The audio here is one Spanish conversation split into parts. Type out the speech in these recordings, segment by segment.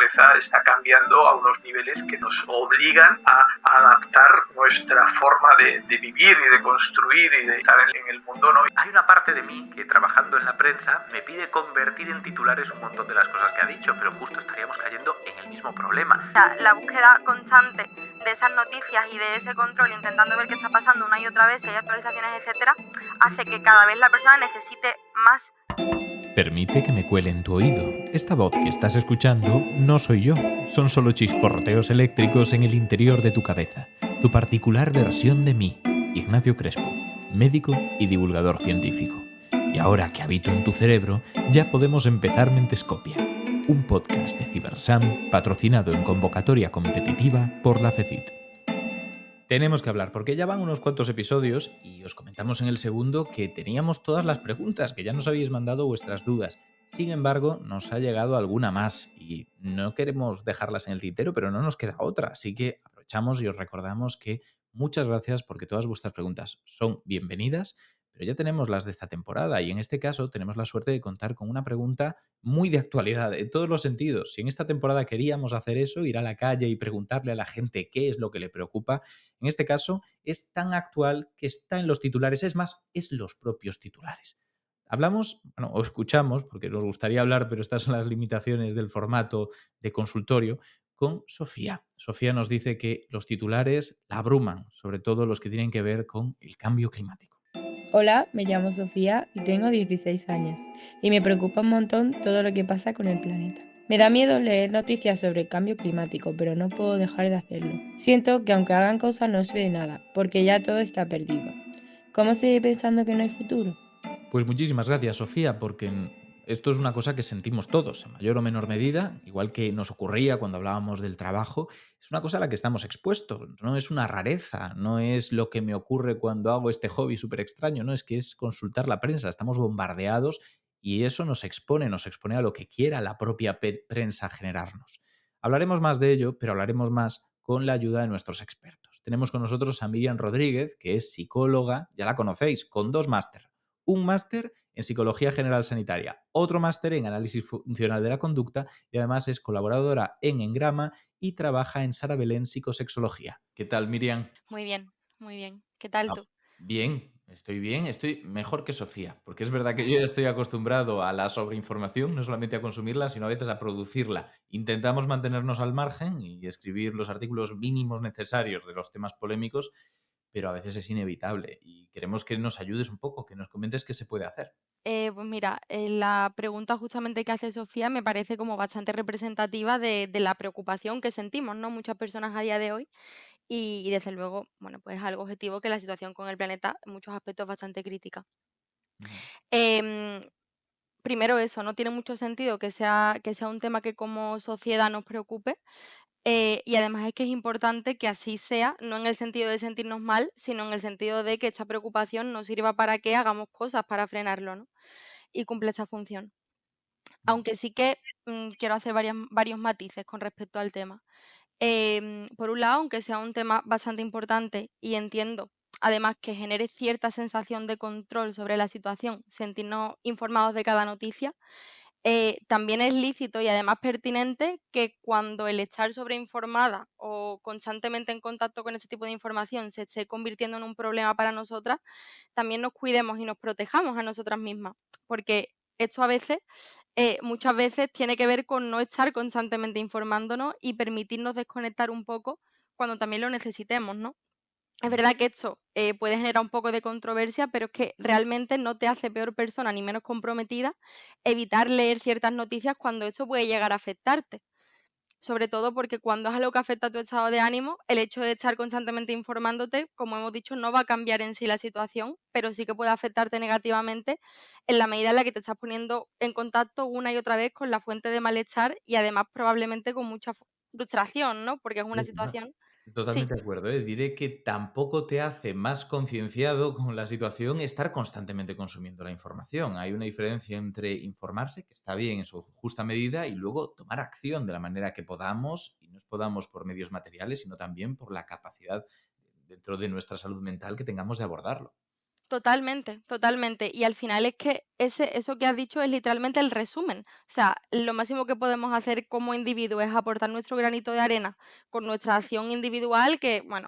naturaleza está cambiando a unos niveles que nos obligan a adaptar nuestra forma de vivir y de construir y de estar en el mundo, ¿no? Hay una parte de mí que, trabajando en la prensa, me pide convertir en titulares un montón de las cosas que ha dicho, pero justo estaríamos cayendo en el mismo problema. La búsqueda constante de esas noticias y de ese control, intentando ver qué está pasando una y otra vez, si hay actualizaciones, etcétera, hace que cada vez la persona necesite más. Permite que me cuele en tu oído. Esta voz que estás escuchando no soy yo, son solo chisporroteos eléctricos en el interior de tu cabeza. Tu particular versión de mí, Ignacio Crespo, médico y divulgador científico. Y ahora que habito en tu cerebro, ya podemos empezar Mentescopia, un podcast de Cibersam patrocinado en convocatoria competitiva por la FECIT. Tenemos que hablar, porque ya van unos cuantos episodios y os comentamos en el segundo que teníamos todas las preguntas, que ya nos habéis mandado vuestras dudas. Sin embargo, nos ha llegado alguna más y no queremos dejarlas en el tintero, pero no nos queda otra. Así que aprovechamos y os recordamos que muchas gracias porque todas vuestras preguntas son bienvenidas, pero ya tenemos las de esta temporada y en este caso tenemos la suerte de contar con una pregunta muy de actualidad en todos los sentidos. Si en esta temporada queríamos hacer eso, ir a la calle y preguntarle a la gente qué es lo que le preocupa, en este caso es tan actual que está en los titulares, es más, es los propios titulares. Hablamos, o escuchamos, porque nos gustaría hablar, pero estas son las limitaciones del formato de consultorio, con Sofía. Sofía nos dice que los titulares la abruman, sobre todo los que tienen que ver con el cambio climático. Hola, me llamo Sofía y tengo 16 años y me preocupa un montón todo lo que pasa con el planeta. Me da miedo leer noticias sobre el cambio climático, pero no puedo dejar de hacerlo. Siento que aunque hagan cosas no sirve de nada, porque ya todo está perdido. ¿Cómo seguir pensando que no hay futuro? Pues muchísimas gracias, Sofía, porque esto es una cosa que sentimos todos, en mayor o menor medida, igual que nos ocurría cuando hablábamos del trabajo, es una cosa a la que estamos expuestos, no es una rareza, no es lo que me ocurre cuando hago este hobby súper extraño, no, es que es consultar la prensa, estamos bombardeados y eso nos expone a lo que quiera la propia prensa generarnos. Hablaremos más de ello, pero hablaremos más con la ayuda de nuestros expertos. Tenemos con nosotros a Miriam Rodríguez, que es psicóloga, ya la conocéis, con 2 máster. Un máster en Psicología General Sanitaria, otro máster en Análisis Funcional de la Conducta y además es colaboradora en Engrama y trabaja en Sara Belén Psicosexología. ¿Qué tal, Miriam? Muy bien, muy bien. ¿Qué tal tú? Bien, estoy mejor que Sofía, porque es verdad que yo ya estoy acostumbrado a la sobreinformación, no solamente a consumirla, sino a veces a producirla. Intentamos mantenernos al margen y escribir los artículos mínimos necesarios de los temas polémicos, pero a veces es inevitable y queremos que nos ayudes un poco, que nos comentes qué se puede hacer. Pues mira, la pregunta justamente que hace Sofía me parece como bastante representativa de la preocupación que sentimos, ¿no? Muchas personas a día de hoy y desde luego, bueno, pues es algo objetivo que la situación con el planeta en muchos aspectos es bastante crítica. Ujú. Em, Primero eso, no tiene mucho sentido que sea un tema que como sociedad nos preocupe. Y además es que es importante que así sea, no en el sentido de sentirnos mal, sino en el sentido de que esta preocupación nos sirva para que hagamos cosas para frenarlo, ¿no? Y cumple esa función. Aunque sí que quiero hacer varios matices con respecto al tema. Por un lado, aunque sea un tema bastante importante y entiendo además que genere cierta sensación de control sobre la situación, sentirnos informados de cada noticia, también es lícito y además pertinente que cuando el estar sobreinformada o constantemente en contacto con ese tipo de información se esté convirtiendo en un problema para nosotras, también nos cuidemos y nos protejamos a nosotras mismas, porque esto a veces, muchas veces tiene que ver con no estar constantemente informándonos y permitirnos desconectar un poco cuando también lo necesitemos, ¿no? Es verdad que esto puede generar un poco de controversia, pero es que realmente no te hace peor persona ni menos comprometida evitar leer ciertas noticias cuando esto puede llegar a afectarte. Sobre todo porque cuando es algo que afecta a tu estado de ánimo, el hecho de estar constantemente informándote, como hemos dicho, no va a cambiar en sí la situación, pero sí que puede afectarte negativamente en la medida en la que te estás poniendo en contacto una y otra vez con la fuente de malestar y además probablemente con mucha frustración, ¿no? Porque es una situación. Sí. Totalmente de acuerdo, ¿eh? Diré que tampoco te hace más concienciado con la situación estar constantemente consumiendo la información. Hay una diferencia entre informarse, que está bien en su justa medida, y luego tomar acción de la manera que podamos, y no es podamos por medios materiales, sino también por la capacidad dentro de nuestra salud mental que tengamos de abordarlo. Totalmente, totalmente. Y al final es que eso que has dicho es literalmente el resumen. O sea, lo máximo que podemos hacer como individuo es aportar nuestro granito de arena con nuestra acción individual, que, bueno,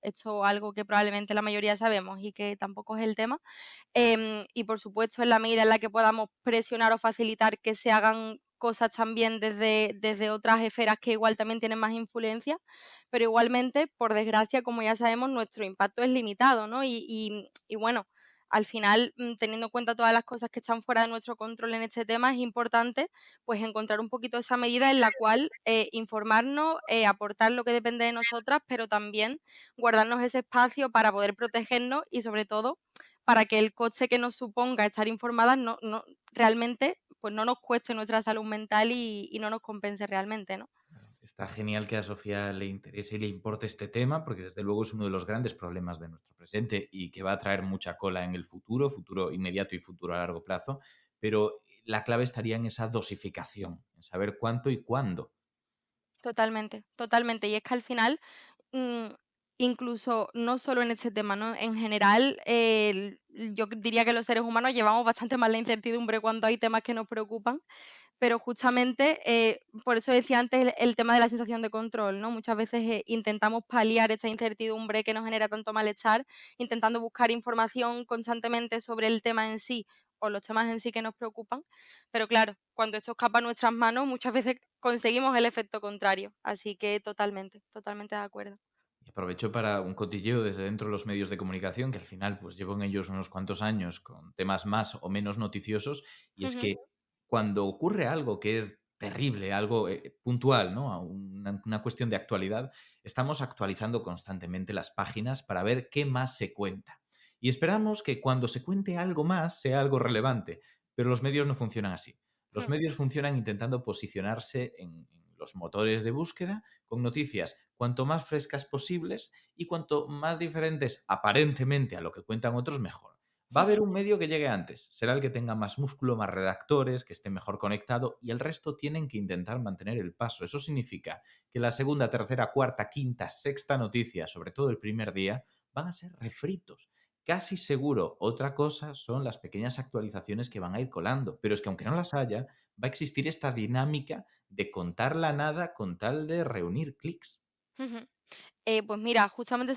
esto es algo que probablemente la mayoría sabemos y que tampoco es el tema. Y por supuesto, en la medida en la que podamos presionar o facilitar que se hagan cosas también desde otras esferas que igual también tienen más influencia, pero igualmente, por desgracia, como ya sabemos, nuestro impacto es limitado, ¿no? Y bueno, al final, teniendo en cuenta todas las cosas que están fuera de nuestro control en este tema, es importante pues encontrar un poquito esa medida en la cual informarnos, aportar lo que depende de nosotras, pero también guardarnos ese espacio para poder protegernos y sobre todo para que el coste que nos suponga estar informadas realmente pues no nos cueste nuestra salud mental y no nos compense realmente, ¿no? Está genial que a Sofía le interese y le importe este tema, porque desde luego es uno de los grandes problemas de nuestro presente y que va a traer mucha cola en el futuro, futuro inmediato y futuro a largo plazo, pero la clave estaría en esa dosificación, en saber cuánto y cuándo. Totalmente, totalmente. Y es que al final, mm, incluso no solo en este tema, ¿no? En general, yo diría que los seres humanos llevamos bastante más la incertidumbre cuando hay temas que nos preocupan, pero justamente, por eso decía antes el tema de la sensación de control, ¿no? Muchas veces, intentamos paliar esta incertidumbre que nos genera tanto malestar, intentando buscar información constantemente sobre el tema en sí, o los temas en sí que nos preocupan, pero claro, cuando esto escapa a nuestras manos, muchas veces conseguimos el efecto contrario. Así que totalmente, totalmente de acuerdo. Y aprovecho para un cotilleo desde dentro de los medios de comunicación, que al final pues llevo en ellos unos cuantos años con temas más o menos noticiosos, y es Ujú, que cuando ocurre algo que es terrible, algo puntual, ¿no? A una cuestión de actualidad, estamos actualizando constantemente las páginas para ver qué más se cuenta. Y esperamos que cuando se cuente algo más sea algo relevante, pero los medios no funcionan así. Los ujú, medios funcionan intentando posicionarse en los motores de búsqueda con noticias cuanto más frescas posibles y cuanto más diferentes aparentemente a lo que cuentan otros, mejor. Va a haber ujú, un medio que llegue antes, será el que tenga más músculo, más redactores, que esté mejor conectado y el resto tienen que intentar mantener el paso. Eso significa que la segunda, tercera, cuarta, quinta, sexta noticia, sobre todo el primer día, van a ser refritos. Casi seguro, otra cosa son las pequeñas actualizaciones que van a ir colando, pero es que aunque no ujú, las haya, va a existir esta dinámica de contar la nada con tal de reunir clics. ujú. Pues mira, justamente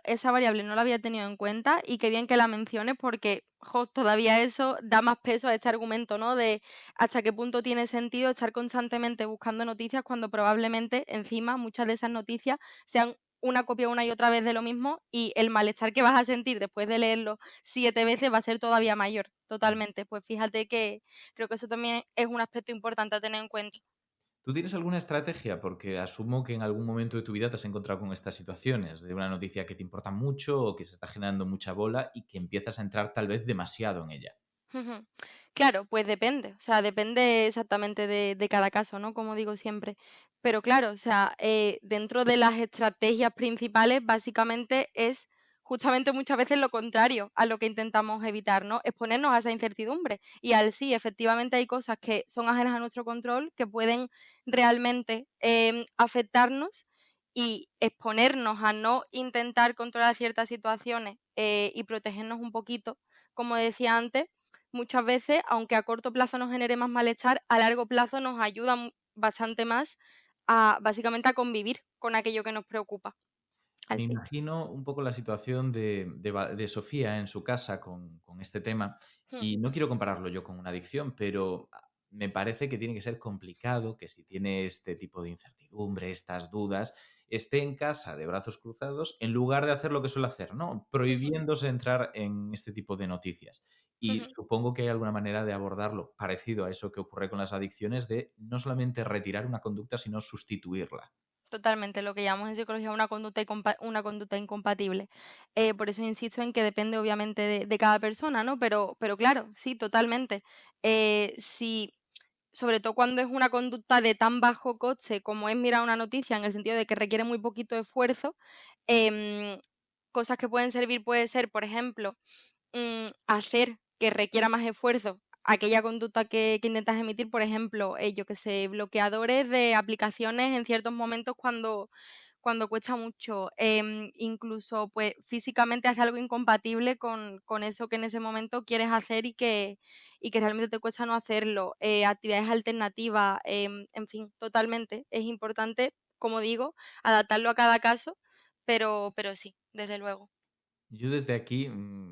esa variable no la había tenido en cuenta y qué bien que la menciones porque, jo, todavía eso da más peso a este argumento, ¿no? De hasta qué punto tiene sentido estar constantemente buscando noticias cuando probablemente encima muchas de esas noticias sean una copia una y otra vez de lo mismo y el malestar que vas a sentir después de leerlo 7 veces va a ser todavía mayor, totalmente. Pues fíjate que creo que eso también es un aspecto importante a tener en cuenta. ¿Tú tienes alguna estrategia? Porque asumo que en algún momento de tu vida te has encontrado con estas situaciones, de una noticia que te importa mucho o que se está generando mucha bola y que empiezas a entrar tal vez demasiado en ella. Ujú. Claro, pues depende, o sea, depende exactamente de cada caso, ¿no? Como digo siempre. Pero claro, o sea, dentro de las estrategias principales, básicamente es justamente muchas veces lo contrario a lo que intentamos evitar, ¿no? Exponernos a esa incertidumbre. Y al sí, efectivamente hay cosas que son ajenas a nuestro control, que pueden realmente afectarnos y exponernos a no intentar controlar ciertas situaciones y protegernos un poquito, como decía antes muchas veces, aunque a corto plazo nos genere más malestar, a largo plazo nos ayuda bastante más a básicamente a convivir con aquello que nos preocupa. Al Me fin. imagino un poco la situación de Sofía en su casa con este tema Mm, y no quiero compararlo yo con una adicción, pero me parece que tiene que ser complicado que si tiene este tipo de incertidumbre, estas dudas, esté en casa de brazos cruzados en lugar de hacer lo que suele hacer, ¿no? ujú, Prohibiéndose entrar en este tipo de noticias. Y ujú. supongo que hay alguna manera de abordarlo parecido a eso que ocurre con las adicciones, de no solamente retirar una conducta, sino sustituirla. Totalmente, lo que llamamos en psicología una conducta incompatible. Por eso insisto en que depende obviamente de cada persona, ¿no? Pero claro, sí, totalmente. Si sobre todo cuando es una conducta de tan bajo coste como es mirar una noticia, en el sentido de que requiere muy poquito esfuerzo, em, cosas que pueden servir puede ser, por ejemplo, hacer que requiera más esfuerzo aquella conducta que intentas emitir, por ejemplo, yo que sé, bloqueadores de aplicaciones en ciertos momentos cuando cuesta mucho, incluso pues físicamente hace algo incompatible con eso que en ese momento quieres hacer y que realmente te cuesta no hacerlo, actividades alternativas, en fin, totalmente. Es importante, como digo, adaptarlo a cada caso, pero sí, desde luego. Yo desde aquí,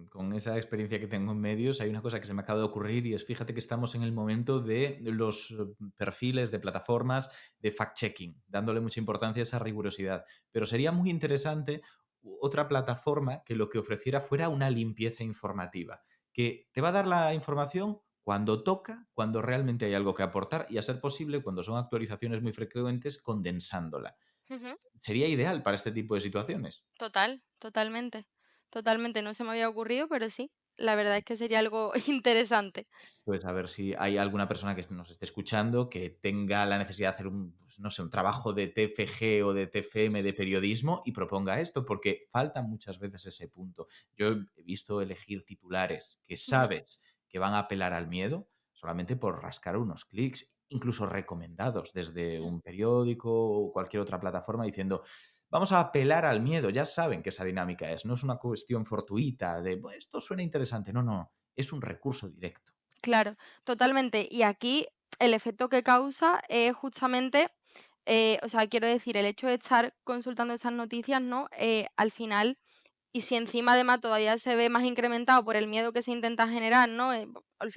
con esa experiencia que tengo en medios, hay una cosa que se me acaba de ocurrir y es, fíjate que estamos en el momento de los perfiles de plataformas de fact-checking, dándole mucha importancia a esa rigurosidad. Pero sería muy interesante otra plataforma que lo que ofreciera fuera una limpieza informativa, que te va a dar la información cuando toca, cuando realmente hay algo que aportar y, a ser posible, cuando son actualizaciones muy frecuentes, condensándola. Ujú. Sería ideal para este tipo de situaciones. Totalmente. Totalmente, no se me había ocurrido, pero sí, la verdad es que sería algo interesante. Pues a ver si hay alguna persona que nos esté escuchando que tenga la necesidad de hacer un, pues, no sé, un trabajo de TFG o de TFM de periodismo y proponga esto, porque falta muchas veces ese punto. Yo he visto elegir titulares que Ujú, sabes que van a apelar al miedo solamente por rascar unos clics, incluso recomendados desde ujú. un periódico o cualquier otra plataforma diciendo: vamos a apelar al miedo. Ya saben que esa dinámica es, no es una cuestión fortuita de: "Pues, esto suena interesante". No, no, es un recurso directo. Claro, totalmente. Y aquí el efecto que causa es justamente, o sea, quiero decir, el hecho de estar consultando esas noticias, ¿no? Al final, y si encima además todavía se ve más incrementado por el miedo que se intenta generar, ¿no?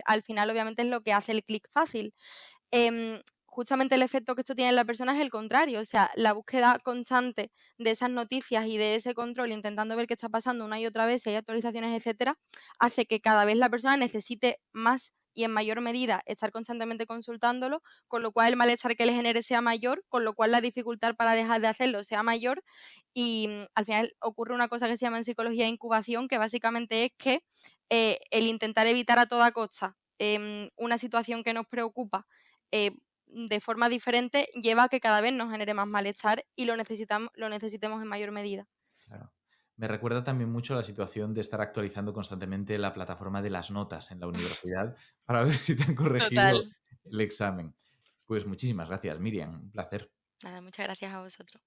Al final, obviamente, es lo que hace el clic fácil. Justamente el efecto que esto tiene en la persona es el contrario, o sea, la búsqueda constante de esas noticias y de ese control, intentando ver qué está pasando una y otra vez, si hay actualizaciones, etcétera, hace que cada vez la persona necesite más y en mayor medida estar constantemente consultándolo, con lo cual el malestar que le genere sea mayor, con lo cual la dificultad para dejar de hacerlo sea mayor y al final ocurre una cosa que se llama en psicología incubación, que básicamente es que el intentar evitar a toda costa una situación que nos preocupa eh, de forma diferente lleva a que cada vez nos genere más malestar y lo necesitemos en mayor medida. Claro. Me recuerda también mucho la situación de estar actualizando constantemente la plataforma de las notas en la universidad para ver si te han Total. corregido el examen. Pues muchísimas gracias, Miriam. Un placer. Nada, muchas gracias a vosotros.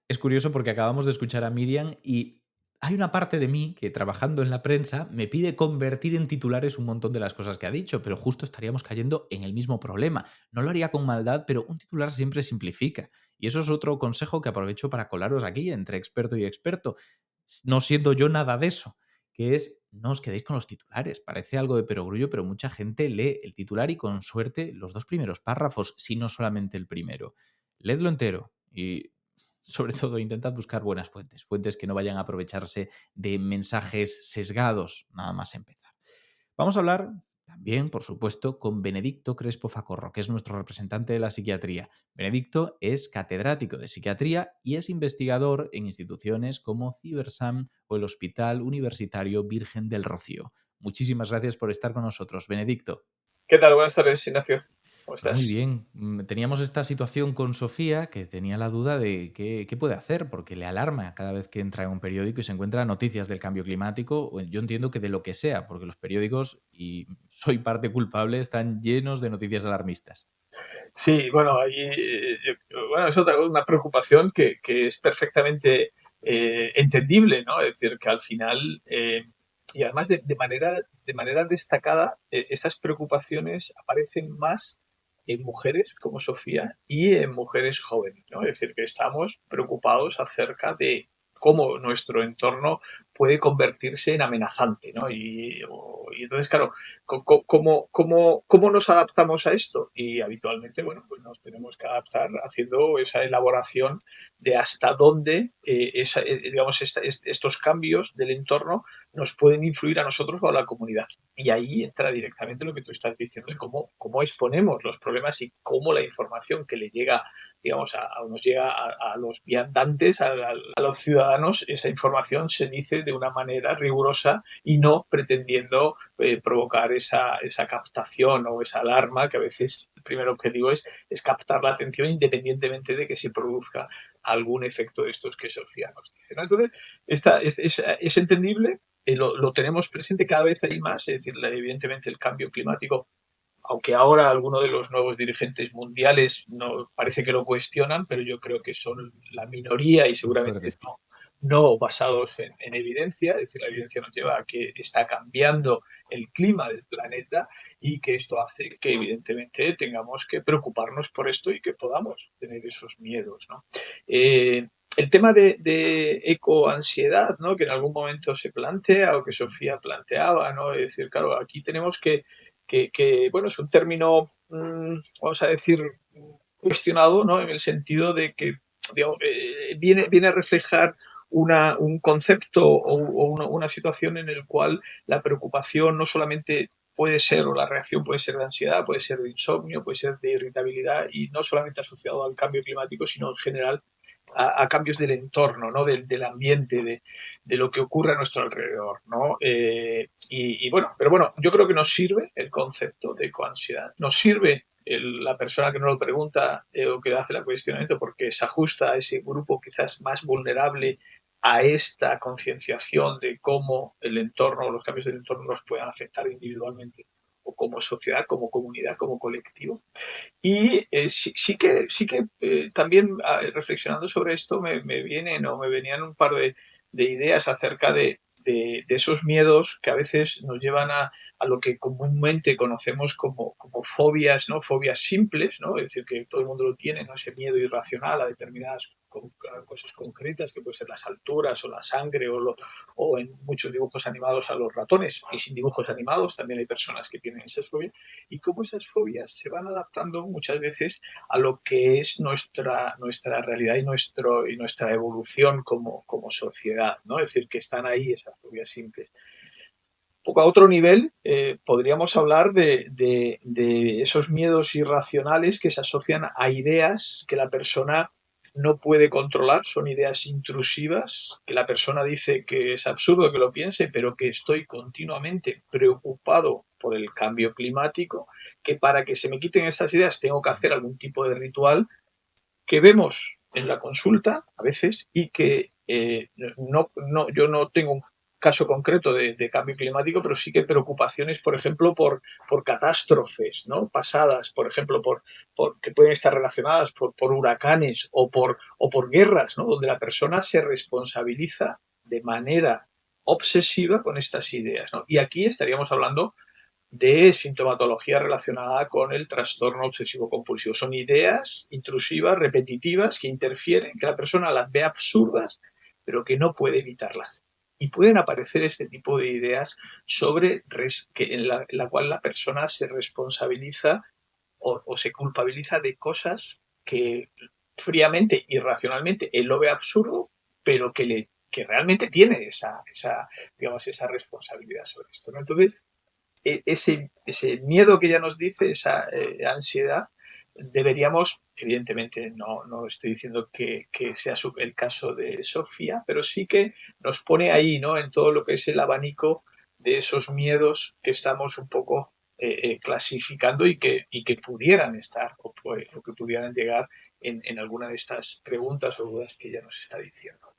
Es curioso porque acabamos de escuchar a Miriam y hay una parte de mí que, trabajando en la prensa, me pide convertir en titulares un montón de las cosas que ha dicho, pero justo estaríamos cayendo en el mismo problema. No lo haría con maldad, pero un titular siempre simplifica. Y eso es otro consejo que aprovecho para colaros aquí, entre experto y experto, no siendo yo nada de eso, que es: no os quedéis con los titulares. Parece algo de perogrullo, pero mucha gente lee el titular y, con suerte, los dos primeros párrafos, si no solamente el primero. Leedlo entero y, sobre todo, intentad buscar buenas fuentes, fuentes que no vayan a aprovecharse de mensajes sesgados, nada más empezar. Vamos a hablar también, por supuesto, con Benedicto Crespo Facorro, que es nuestro representante de la psiquiatría. Benedicto es catedrático de psiquiatría y es investigador en instituciones como Cibersam o el Hospital Universitario Virgen del Rocío. Muchísimas gracias por estar con nosotros, Benedicto. ¿Qué tal? Buenas tardes, Ignacio. ¿Cómo Pues muy estás? bien. Teníamos esta situación con Sofía, que tenía la duda de qué puede hacer, porque le alarma cada vez que entra en un periódico y se encuentra noticias del cambio climático, o yo entiendo que de lo que sea, porque los periódicos, y soy parte culpable, están llenos de noticias alarmistas. Sí, bueno, ahí, bueno, es una preocupación que es perfectamente entendible, ¿no? Es decir, que al final, y además de manera destacada, estas preocupaciones aparecen más en mujeres como Sofía y en mujeres jóvenes, ¿no? Es decir, que estamos preocupados acerca de cómo nuestro entorno puede convertirse en amenazante, ¿no? Y entonces, claro, ¿cómo nos adaptamos a esto? Y habitualmente, bueno, pues nos tenemos que adaptar haciendo esa elaboración de hasta dónde digamos, estos cambios del entorno nos pueden influir a nosotros o a la comunidad. Y ahí entra directamente lo que tú estás diciendo de cómo exponemos los problemas y cómo la información que le llega, digamos, nos llega a los viandantes, a los ciudadanos, esa información se dice de una manera rigurosa y no pretendiendo provocar esa captación o esa alarma, que a veces el primer objetivo es captar la atención independientemente de que se produzca algún efecto de estos que Sofía nos dice, ¿no? Entonces, es entendible, lo tenemos presente, cada vez hay más, es decir, evidentemente el cambio climático aunque ahora algunos de los nuevos dirigentes mundiales no, parece que lo cuestionan, pero yo creo que son la minoría y Por seguramente suerte. no basados en evidencia, es decir, la evidencia nos lleva a que está cambiando el clima del planeta y que esto hace que evidentemente tengamos que preocuparnos por esto y que podamos tener esos miedos, ¿no? El tema de ecoansiedad, ¿no? Que en algún momento se plantea o que Sofía planteaba, ¿no? Es decir, claro, aquí tenemos bueno, es un término, vamos a decir, cuestionado, ¿no? En el sentido de que digamos, viene a reflejar un concepto o una situación en el cual la preocupación no solamente puede ser, o la reacción puede ser de ansiedad, puede ser de insomnio, puede ser de irritabilidad, y no solamente asociado al cambio climático, sino en general a cambios del entorno, ¿no? Del ambiente, de lo que ocurre a nuestro alrededor, ¿no? Bueno, pero bueno, yo creo que nos sirve el concepto de ecoansiedad, nos sirve la persona que nos lo pregunta o que hace el cuestionamiento porque se ajusta a ese grupo quizás más vulnerable a esta concienciación de cómo el entorno, los cambios del entorno nos pueden afectar individualmente o como sociedad, como comunidad, como colectivo. Y sí que también reflexionando sobre esto me venían un par de ideas acerca de esos miedos que a veces nos llevan a lo que comúnmente conocemos como fobias, ¿no? Fobias simples, ¿no? Es decir, que todo el mundo lo tiene, ¿no? Ese miedo irracional a determinadas cosas concretas, que pueden ser las alturas o la sangre o en muchos dibujos animados a los ratones. Y sin dibujos animados también hay personas que tienen esas fobias y cómo esas fobias se van adaptando muchas veces a lo que es nuestra realidad y nuestra evolución como sociedad, ¿no? Es decir, que están ahí esas fobias simples. Un poco a otro nivel, podríamos hablar de esos miedos irracionales que se asocian a ideas que la persona no puede controlar, son ideas intrusivas, que la persona dice que es absurdo que lo piense, pero que estoy continuamente preocupado por el cambio climático, que para que se me quiten estas ideas tengo que hacer algún tipo de ritual que vemos en la consulta a veces y que yo no tengo un caso concreto de cambio climático, pero sí que preocupaciones, por ejemplo, por catástrofes, ¿no? Pasadas, por ejemplo, que pueden estar relacionadas por huracanes o por guerras, ¿no? Donde la persona se responsabiliza de manera obsesiva con estas ideas, ¿no? Y aquí estaríamos hablando de sintomatología relacionada con el trastorno obsesivo compulsivo. Son ideas intrusivas, repetitivas, que interfieren, que la persona las ve absurdas, pero que no puede evitarlas. Y pueden aparecer este tipo de ideas en la cual la persona se responsabiliza o se culpabiliza de cosas que fríamente, irracionalmente, él lo ve absurdo, pero que realmente tiene digamos, esa responsabilidad sobre esto, ¿no? Entonces, ese miedo que ella nos dice, esa ansiedad, deberíamos, evidentemente no estoy diciendo que sea el caso de Sofía, pero sí que nos pone ahí, ¿no? En todo lo que es el abanico de esos miedos que estamos un poco clasificando y que pudieran estar o que pudieran llegar en alguna de estas preguntas o dudas que ella nos está diciendo.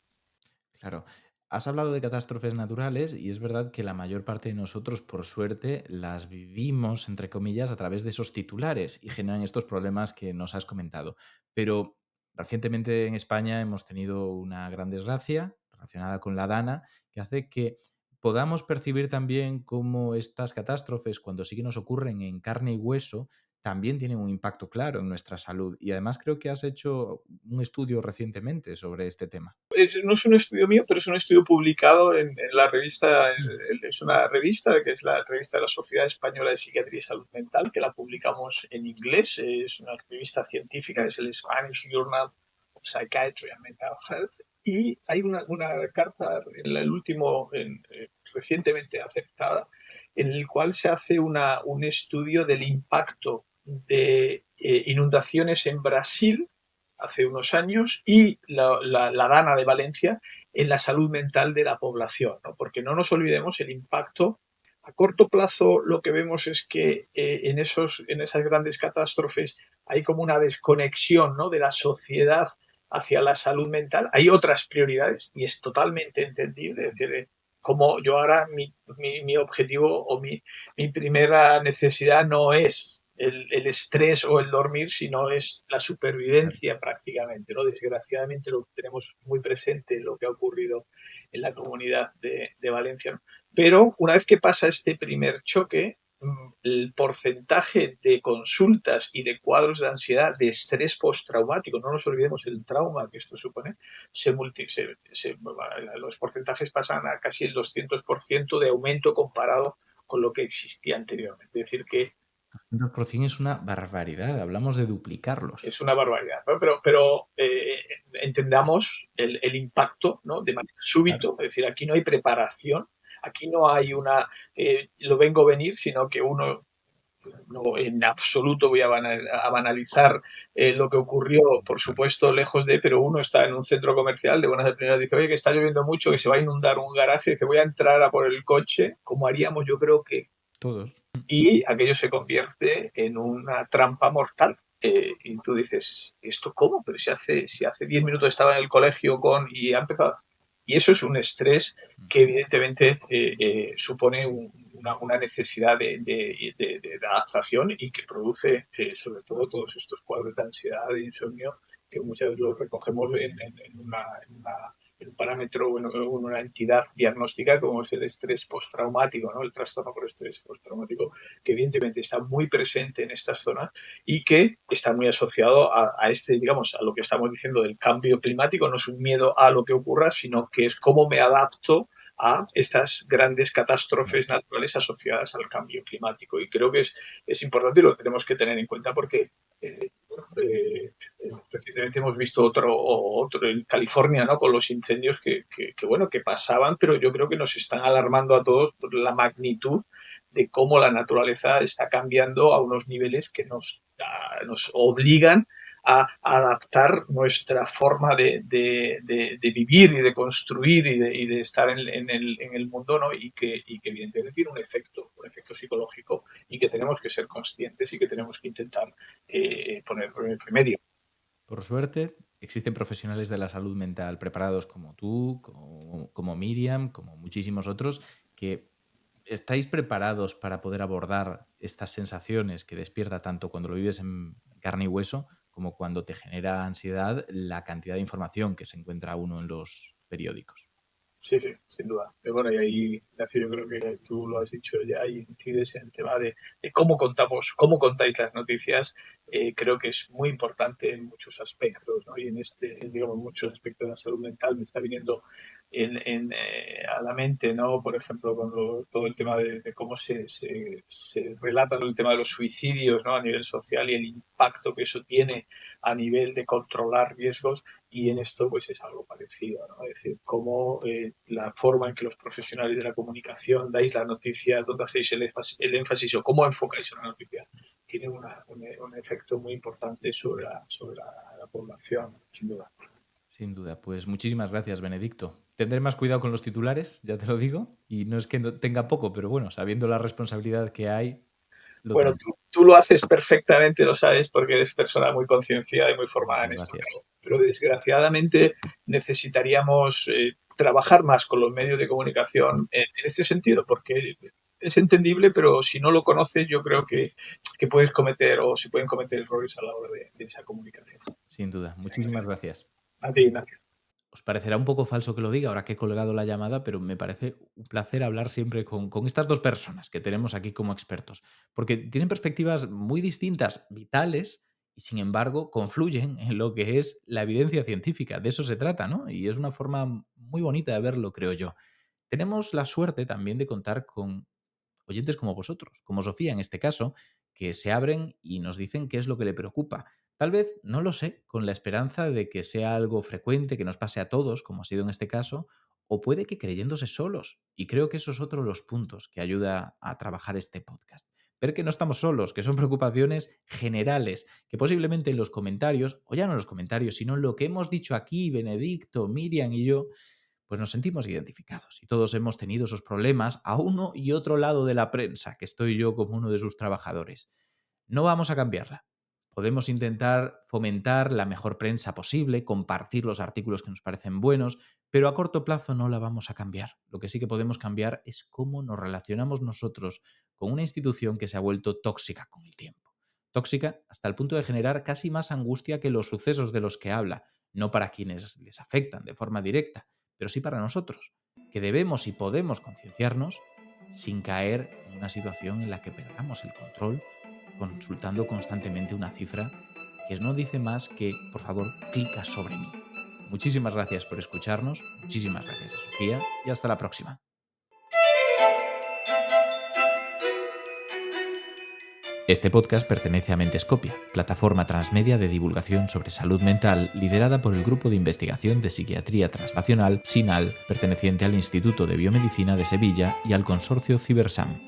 Claro. Has hablado de catástrofes naturales y es verdad que la mayor parte de nosotros, por suerte, las vivimos, entre comillas, a través de esos titulares y generan estos problemas que nos has comentado. Pero recientemente en España hemos tenido una gran desgracia relacionada con la Dana que hace que podamos percibir también cómo estas catástrofes, cuando sí que nos ocurren en carne y hueso, también tienen un impacto claro en nuestra salud. Y además creo que has hecho un estudio recientemente sobre este tema. No es un estudio mío, pero es un estudio publicado en la revista, Mm. es una revista que es la revista de la Sociedad Española de Psiquiatría y Salud Mental, que la publicamos en inglés, es una revista científica, es el Spanish Journal of Psychiatry and Mental Health, y hay una carta, recientemente aceptada, en el cual se hace un estudio del impacto de inundaciones en Brasil hace unos años y la Dana de Valencia en la salud mental de la población, ¿no? Porque no nos olvidemos el impacto. A corto plazo lo que vemos es que en esas grandes catástrofes hay como una desconexión, ¿no? De la sociedad hacia la salud mental. Hay otras prioridades y es totalmente entendible. Es decir, como yo ahora mi objetivo o mi primera necesidad no es el estrés o el dormir, sino es la supervivencia prácticamente, ¿no? Desgraciadamente lo tenemos muy presente lo que ha ocurrido en la comunidad de Valencia, ¿no? Pero una vez que pasa este primer choque, el porcentaje de consultas y de cuadros de ansiedad, de estrés postraumático, no nos olvidemos el trauma que esto supone, los porcentajes pasan a casi el 200% de aumento comparado con lo que existía anteriormente. Es decir, que 200% es una barbaridad, hablamos de duplicarlos. es una barbaridad, ¿no? Pero entendamos el impacto, ¿no? De manera súbito, Claro. es decir, aquí no hay preparación, aquí no hay lo vengo a venir, sino que uno no en absoluto voy a banalizar lo que ocurrió, por supuesto, lejos de, pero uno está en un centro comercial de buenas de primeras, dice, oye, que está lloviendo mucho, que se va a inundar un garaje, dice, voy a entrar a por el coche, como haríamos yo creo que, Todos. y aquello se convierte en una trampa mortal. Y tú dices, ¿esto cómo? Pero si hace 10 minutos estaba en el colegio y ha empezado. Y eso es un estrés que evidentemente supone una necesidad de adaptación y que produce sobre todo todos estos cuadros de ansiedad, de insomnio, que muchas veces los recogemos en un parámetro, en una entidad diagnóstica como es el estrés postraumático, ¿no? El trastorno por estrés postraumático, que evidentemente está muy presente en estas zonas y que está muy asociado digamos, a lo que estamos diciendo del cambio climático. No es un miedo a lo que ocurra, sino que es cómo me adapto a estas grandes catástrofes naturales asociadas al cambio climático. Y creo que es importante y lo tenemos que tener en cuenta porque recientemente hemos visto otro en California, ¿no? Con los incendios que pasaban, pero yo creo que nos están alarmando a todos por la magnitud de cómo la naturaleza está cambiando a unos niveles que nos obligan a adaptar nuestra forma de vivir y de construir y de estar en el mundo, ¿no? Y que evidentemente tiene un efecto psicológico y que tenemos que ser conscientes y que tenemos que intentar poner remedio. Por suerte, existen profesionales de la salud mental preparados como tú, como Miriam, como muchísimos otros, que estáis preparados para poder abordar estas sensaciones que despierta tanto cuando lo vives en carne y hueso como cuando te genera ansiedad la cantidad de información que se encuentra uno en los periódicos. Sí, sí, sin duda. Pero bueno, y ahí, Ignacio, yo creo que tú lo has dicho ya y incides en el tema de cómo contáis las noticias. Creo que es muy importante en muchos aspectos, ¿no? Y digamos, muchos aspectos de la salud mental me está viniendo a la mente, ¿no? Por ejemplo, todo el tema de cómo se relata el tema de los suicidios, ¿no? A nivel social y el impacto que eso tiene a nivel de controlar riesgos. Y en esto pues es algo parecido, ¿no? Es decir, cómo la forma en que los profesionales de la comunicación dais la noticia, dónde hacéis el énfasis o cómo enfocáis una noticia, tiene un efecto muy importante sobre la población, sin duda. Sin duda, pues muchísimas gracias, Benedicto. Tendré más cuidado con los titulares, ya te lo digo, y no es que no tenga poco, pero bueno, sabiendo la responsabilidad que hay, lo Bueno, tendré. tú lo haces perfectamente, lo sabes, porque eres persona muy concienciada y muy formada en esto, Gracias. pero desgraciadamente necesitaríamos trabajar más con los medios de comunicación en este sentido, porque es entendible, pero si no lo conoces, yo creo que puedes cometer o se pueden cometer errores a la hora de esa comunicación. Sin duda. Muchísimas gracias. A ti, Ignacio. Os parecerá un poco falso que lo diga ahora que he colgado la llamada, pero me parece un placer hablar siempre con estas dos personas que tenemos aquí como expertos, porque tienen perspectivas muy distintas, vitales, y sin embargo confluyen en lo que es la evidencia científica. De eso se trata, ¿no? Y es una forma muy bonita de verlo, creo yo. Tenemos la suerte también de contar con oyentes como vosotros, como Sofía en este caso, que se abren y nos dicen qué es lo que le preocupa. Tal vez, no lo sé, con la esperanza de que sea algo frecuente, que nos pase a todos, como ha sido en este caso, o puede que creyéndose solos. Y creo que eso es otro de los puntos que ayuda a trabajar este podcast. Ver que no estamos solos, que son preocupaciones generales, que posiblemente en los comentarios, o ya no en los comentarios, sino en lo que hemos dicho aquí, Benedicto, Miriam y yo, pues nos sentimos identificados y todos hemos tenido esos problemas a uno y otro lado de la prensa, que estoy yo como uno de sus trabajadores. No vamos a cambiarla. Podemos intentar fomentar la mejor prensa posible, compartir los artículos que nos parecen buenos, pero a corto plazo no la vamos a cambiar. Lo que sí que podemos cambiar es cómo nos relacionamos nosotros con una institución que se ha vuelto tóxica con el tiempo. Tóxica hasta el punto de generar casi más angustia que los sucesos de los que habla, no para quienes les afectan de forma directa, pero sí para nosotros, que debemos y podemos concienciarnos sin caer en una situación en la que perdamos el control consultando constantemente una cifra que no dice más que, por favor, clica sobre mí. Muchísimas gracias por escucharnos, muchísimas gracias a Sofía y hasta la próxima. Este podcast pertenece a Mentescopia, plataforma transmedia de divulgación sobre salud mental liderada por el Grupo de Investigación de Psiquiatría Translacional, SINAL, perteneciente al Instituto de Biomedicina de Sevilla y al consorcio CiberSam,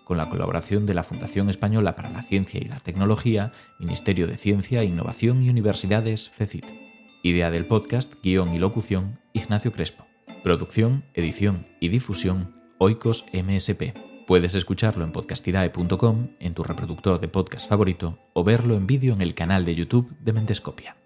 con la colaboración de la Fundación Española para la Ciencia y la Tecnología, Ministerio de Ciencia, Innovación y Universidades, FECIT. Idea del podcast, guión y locución, Ignacio Crespo. Producción, edición y difusión, Oikos MSP. Puedes escucharlo en podcastidae.com, en tu reproductor de podcast favorito, o verlo en vídeo en el canal de YouTube de Mentescopia.